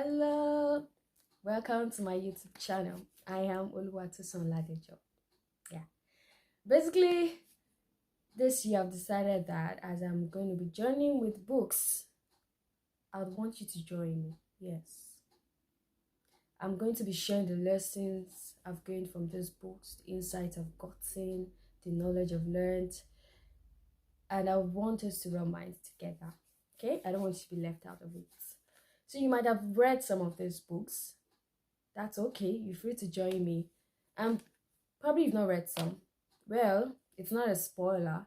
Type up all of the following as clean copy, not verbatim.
Hello, welcome to my YouTube channel. I am Oluwatosin Ladejo. Yeah, basically, this year I've decided that as I'm going to be journeying with books, I'd want you to join me. Yes, I'm going to be sharing the lessons I've gained from these books, the insights I've gotten, the knowledge I've learned, and I want us to run minds together. Okay, I don't want you to be left out of it. So you might have read some of these books. That's okay. You're free to join me. Probably you've not read some. Well, it's not a spoiler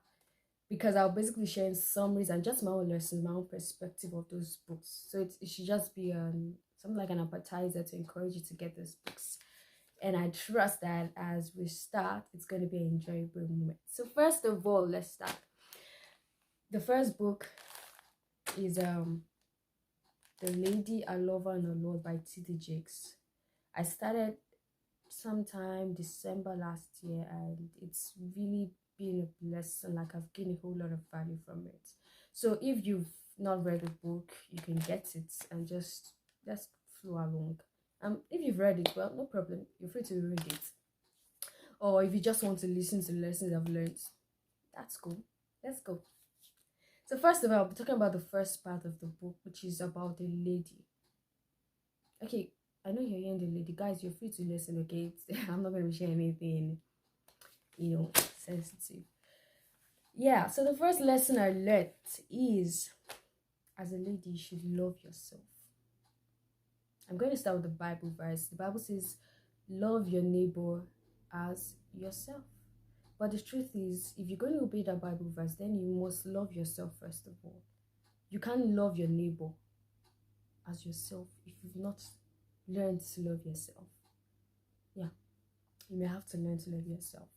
because I'll basically share summaries and just my own lessons, my own perspective of those books. So it should just be something like an appetizer to encourage you to get those books. And I trust that as we start, it's going to be an enjoyable moment. So first of all, let's start. The first book is The Lady, a Lover, and a Lord by T.D Jakes. I started sometime December last year and it's really been a blessing. Like I've gained a whole lot of value from it. So if you've not read the book, you can get it and just flow along. If you've read it, well, no problem, you're free to read it. Or if you just want to listen to the lessons I've learned, that's cool. Let's go. So first of all, I'll be talking about the first part of the book, which is about the lady. Okay, I know you're hearing the lady. Guys, you're free to listen, okay? I'm not going to be sharing anything, sensitive. Yeah, so the first lesson I learned is, as a lady, you should love yourself. I'm going to start with the Bible verse. The Bible says, love your neighbor as yourself. But the truth is, if you're going to obey that Bible verse, then you must love yourself first of all. You can't love your neighbor as yourself if you've not learned to love yourself. Yeah, you may have to learn to love yourself.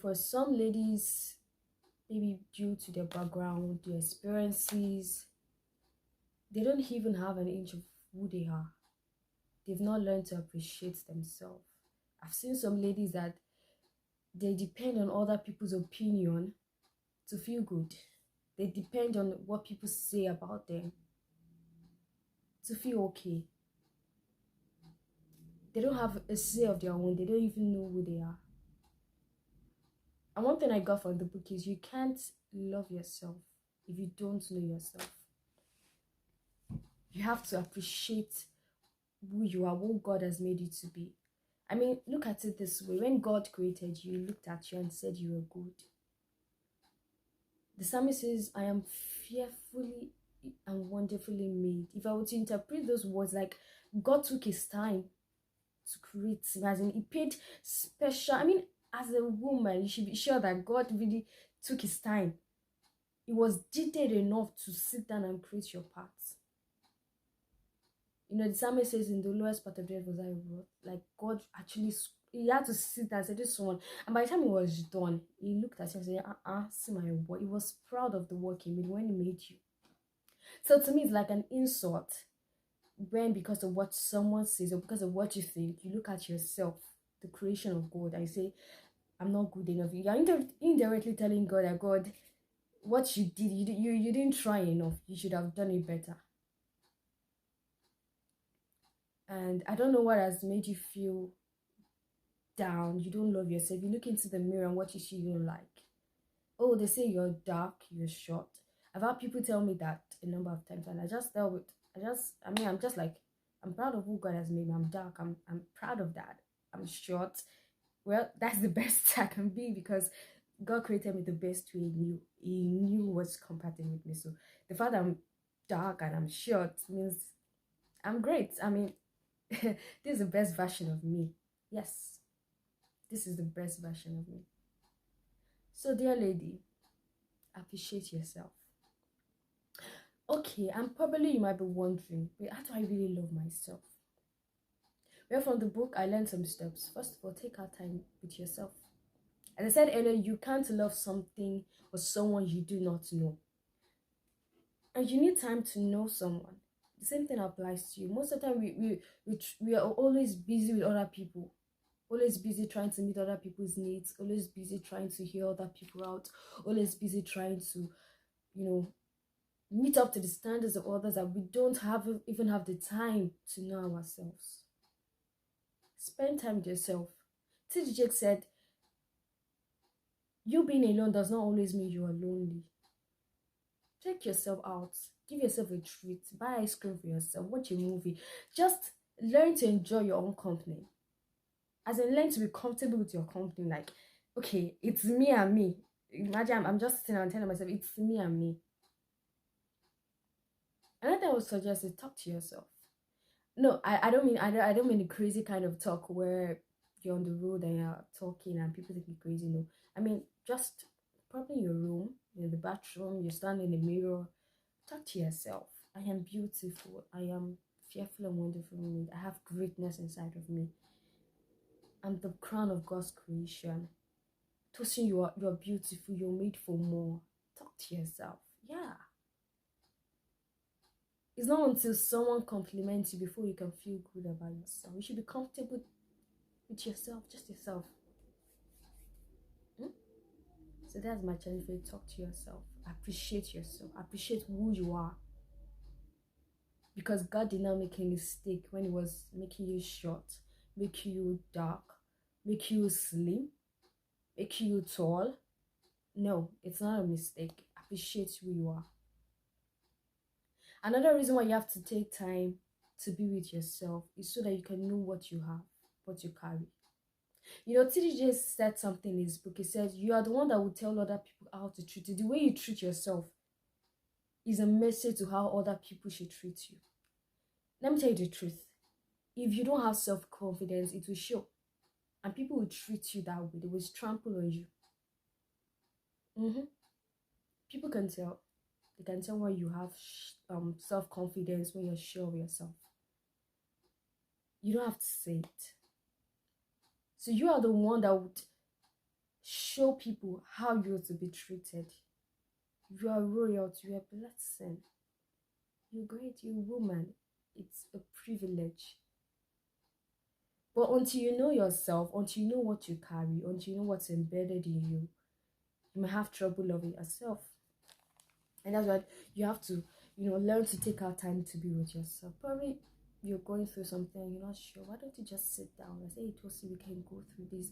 For some ladies, maybe due to their background, their experiences, they don't even have an inch of who they are. They've not learned to appreciate themselves. I've seen some ladies that they depend on other people's opinion to feel good. They depend on what people say about them to feel okay. They don't have a say of their own. They don't even know who they are. And one thing I got from the book is you can't love yourself if you don't know yourself. You have to appreciate who you are, what God has made you to be. I mean, look at it this way. When God created you, He looked at you and said you were good. The psalmist says, I am fearfully and wonderfully made. If I were to interpret those words, like God took His time to create him, as in He paid special. I mean, as a woman, you should be sure that God really took His time. He was detailed enough to sit down and create your parts. The psalmist says, in the lowest part of the earth was I wrote. Like God actually, He had to sit and say this one. And by the time it was done, He looked at you and said, see my work. He was proud of the work He made when He made you. So to me, it's like an insult when, because of what someone says or because of what you think, you look at yourself, the creation of God, and you say, I'm not good enough. You are indirectly telling God that, God, what you did, you didn't try enough. You should have done it better. And I don't know what has made you feel down. You don't love yourself. You look into the mirror and what you see you don't like. Oh, they say you're dark, you're short. I've had people tell me that a number of times, and I'm just like, I'm proud of who God has made me. I'm dark. I'm proud of that. I'm short. Well, that's the best I can be because God created me the best way He knew. He knew what's compatible with me. So the fact that I'm dark and I'm short means I'm great. I mean, this is the best version of me. Yes, this is the best version of me. So, dear lady, appreciate yourself. Okay, and probably you might be wondering, wait, how do I really love myself? Well, from the book, I learned some steps. First of all, take our time with yourself. As I said earlier, you can't love something or someone you do not know. And you need time to know someone. The same thing applies to you. Most of the time, we are always busy with other people. Always busy trying to meet other people's needs. Always busy trying to hear other people out. Always busy trying to, meet up to the standards of others that we don't even have the time to know ourselves. Spend time with yourself. T.D Jakes said, you being alone does not always mean you are lonely. Take yourself out. Give yourself a treat. Buy ice cream for yourself. Watch a movie. Just learn to enjoy your own company. As in, learn to be comfortable with your company. Like, okay, it's me and me. Imagine I'm just sitting and telling myself, it's me and me. Another thing I would suggest is talk to yourself. No, I don't mean the crazy kind of talk where you're on the road and you're talking and people think you're crazy. No, I mean just probably in your room, in the bathroom, you stand in the mirror, talk to yourself. I am beautiful. I am fearful and wonderful. I have greatness inside of me. I'm the crown of God's creation. Tosin, you're beautiful. You're made for more. Talk to yourself. Yeah. It's not until someone compliments you before you can feel good about yourself. You should be comfortable with yourself, just yourself. So that's my challenge for you. Talk to yourself. Appreciate yourself. Appreciate who you are. Because God did not make a mistake when He was making you short, make you dark, make you slim, make you tall. No, it's not a mistake. Appreciate who you are. Another reason why you have to take time to be with yourself is so that you can know what you have, what you carry. You know, T.D Jakes said something in his book. He said, you are the one that will tell other people how to treat you. The way you treat yourself is a message to how other people should treat you. Let me tell you the truth. If you don't have self-confidence, it will show. And people will treat you that way. They will trample on you. People can tell. They can tell when you have self-confidence, when you're sure of yourself. You don't have to say it. So you are the one that would show people how you're to be treated. You are royalty, you are a blessing. You're great, you're a woman. It's a privilege. But until you know yourself, until you know what you carry, until you know what's embedded in you, you may have trouble loving yourself. And that's why you have to, learn to take out time to be with yourself. Probably you're going through something, you're not sure. Why don't you just sit down and say, hey, Tosi, we can go through this.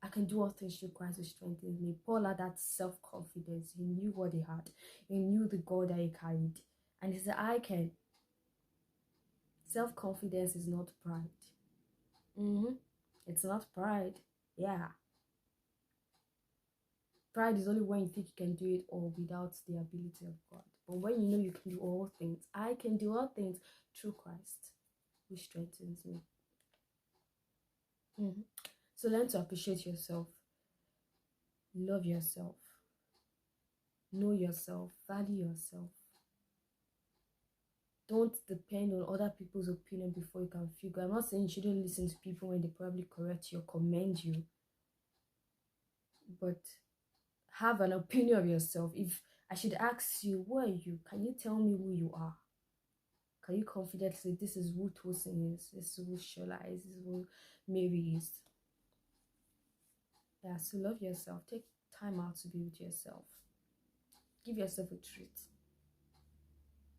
I can do all things through Christ who strengthens me. Paul had that self-confidence. He knew what he had. He knew the God that he carried. And he said, I can. Self-confidence is not pride. It's not pride. Yeah. Pride is only when you think you can do it all without the ability of God. But when you know you can do all things, I can do all things through Christ who strengthens me. So learn to appreciate yourself. Love yourself. Know yourself. Value yourself. Don't depend on other people's opinion before you can feel good. I'm not saying you shouldn't listen to people when they probably correct you or commend you. But have an opinion of yourself. If I should ask you, who are you? Can you tell me who you are? Can you confidently say, this is who Tosin is, this is who Shola is, this is who Mary is? Yeah, so love yourself. Take time out to be with yourself. Give yourself a treat.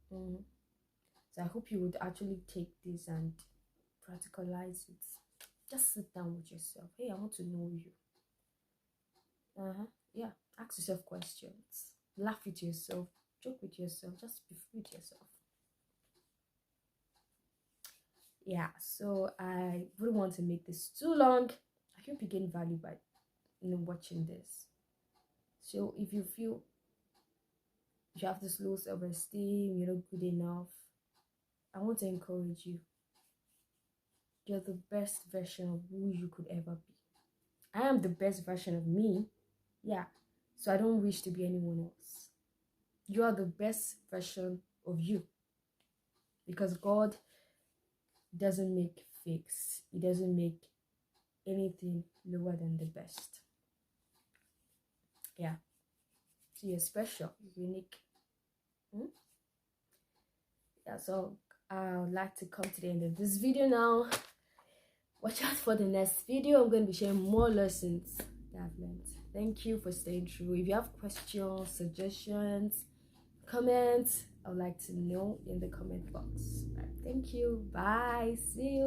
So I hope you would actually take this and practicalize it. Just sit down with yourself. Hey, I want to know you. Yeah, ask yourself questions. Laugh with yourself. Joke with yourself. Just be free with yourself. Yeah, so I wouldn't want to make this too long. I hope you gain value by watching this. So if you feel you have this low self-esteem, you're not good enough, I want to encourage you. You're the best version of who you could ever be. I am the best version of me. Yeah. So I don't wish to be anyone else. You are the best version of you. Because God doesn't make fakes. He doesn't make anything lower than the best. Yeah. So you're special, unique. Yeah, so I would like to come to the end of this video now. Watch out for the next video. I'm going to be sharing more lessons that I've learned. Thank you for staying through. If you have questions, suggestions, comment. I would like to know in the comment box. All right, thank you. Bye. See you.